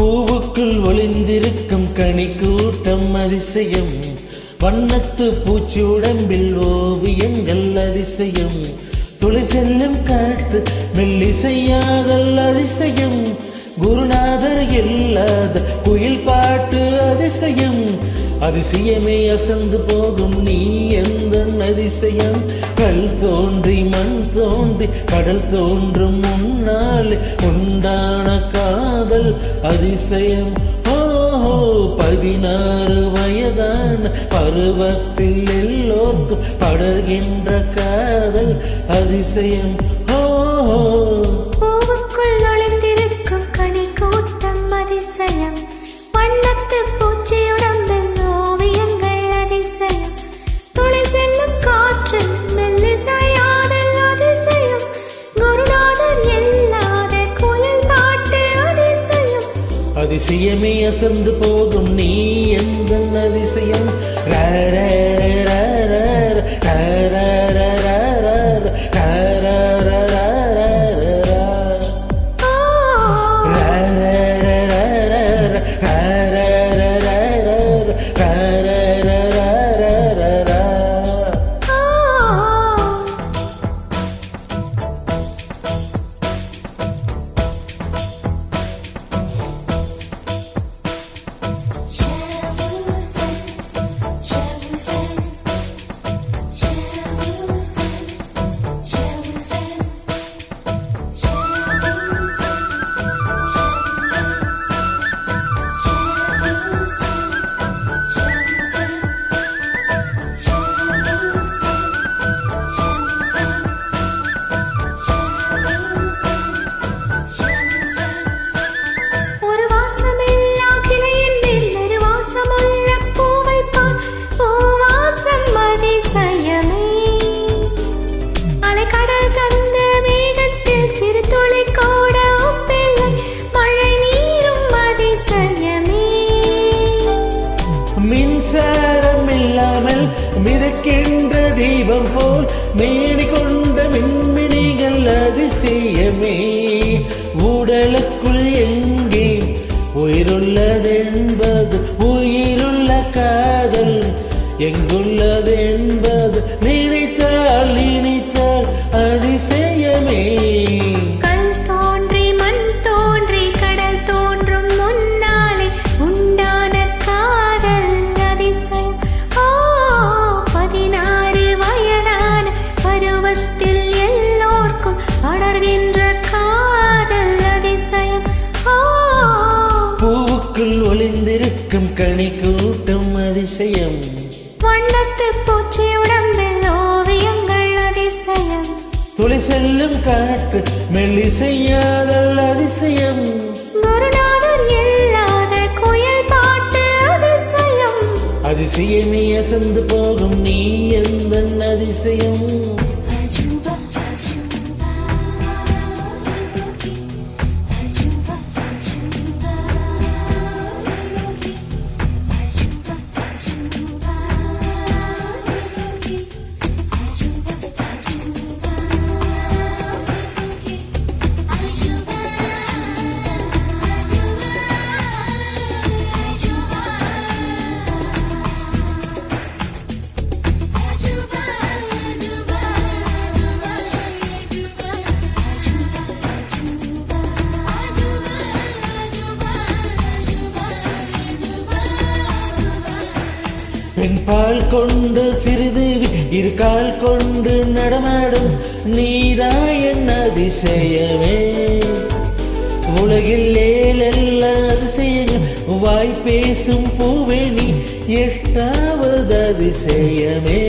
பூவுக்குள் ஒளிந்திருக்கும் கனி கூட்டம் அதிசயம், வண்ணத்து பூச்சி உடம்பில் ஓவியங்கள் அதிசயம், துளி செல்லும் காற்று மெல்லிசையாதல் அதிசயம், குருநாதர் இல்லாத குயில் பாட்டு அதிசயம், அதிசயமே அசந்து போகும் நீ எந்த அதிசயம், கல் தோன்றி மண் தோன்றி கடல் தோன்றும் முன்னாலே உண்டான காதல் அதிசயம். 16 வயதான பருவத்தில் எல்லோருக்கும் படர்கின்ற காதல் அதிசயம். பூவுக்குள் ஒளிந்திருக்கும் கனி கூட்டம் அதிசயம், வண்ணத்து பூச்சியுடம்பில் ஓவியங்கள் அதிசயம், துளி செல்லும் காற்று மெல்லிசையாதல் அதிசயம், குருநாதர் இல்லாத குயில் பாட்டு அதிசயம், அதிசயமே அசந்து போகும் நீ எந்த அதிசயம். மின்சாரம் இல்லாமல் மிதக்கின்ற தீபம் போல் மேனி கொண்ட மின்மினிகள் அதிசயமே, உடலுக்குள் எங்கே உயிருள்ளதென்பது உயிருள்ள காதல் எங்குள்ளது என்பது நினைத்தால் நினைத்தால் அதிசயமே. கல் தோன்றி மண் தோன்றி கடல் தோன்றும் முன்னாலே உண்டான காதல் அதிசயம். 16 வயதான பருவத்தில் எல்லோருக்கும் படர்கின்ற காதல் அதிசயம். பூவுக்குள் ஒளிந்திருக்கும் கனி கூட்டம் அதிசயம், வண்ணத்து பூச்சி உடம்பில் ஓவியங்கள் அதிசயம், துளி செல்லும் காற்று மெல்லிசையாதல் அதிசயம், குருநாதர் இல்லாத குயில் பாட்டு அதிசயம், அதிசயமே அசந்து போகும் நீ எந்த அதிசயம். பெண் பால் கொண்டு சிறிதேவி இரு கால் கொண்டு நடமாடும் நீதாயன் அதிசயமே, உலகில் ஏழெல்ல அதிசயங்கள் வாய் பேசும் பூவே நீ 8வது அதிசயமே,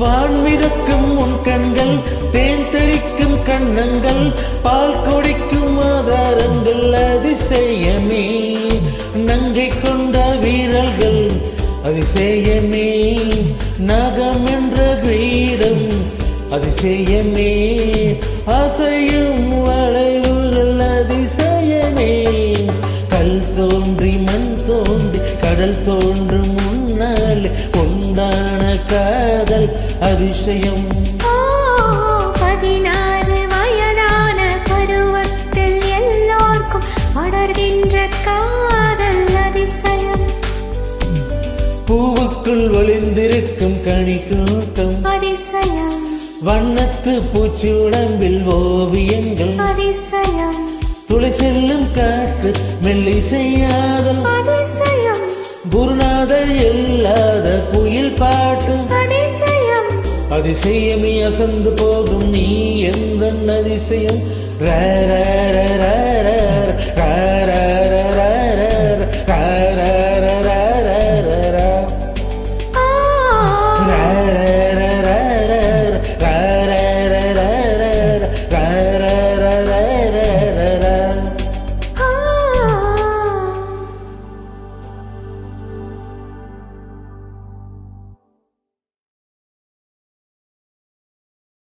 வான்மிதக்கும் உன் கண்கள் தேன் தெளிக்கும் கண்ணங்கள் பால் கொடிக்கும் ஆதாரங்கள் அதிசயமே, நங்கை கொண்ட வீரர்கள் அதிசயமே, நகம் என்ற கிரீடம் அதிசயமே, அசையும் வளைவுகள் அதிசயமே, கல் தோன்றி மண் தோன்றி கடல் தோன்றும் முன்னாலே உண்டான காதல் அதிசயம். 16 வயதான பருவத்தில் எல்லோருக்கும் விரிந்திருக்கும் கனி கூட்டம் அதிசயம் வண்ணத்து பூச்சி உடம்பில் ஓவியங்கள் அதிசயம் துளை செல்லும் காற்று மெல்லிசையாதல் அதிசயம் குருநாதர் இல்லாத குயில் பாட்டு அதிசயம் அதிசயமே அசந்து போகும் நீ எந்த அதிசயம் ரா ரா ரா ரா ரா ரா ரா ரா ரா ரா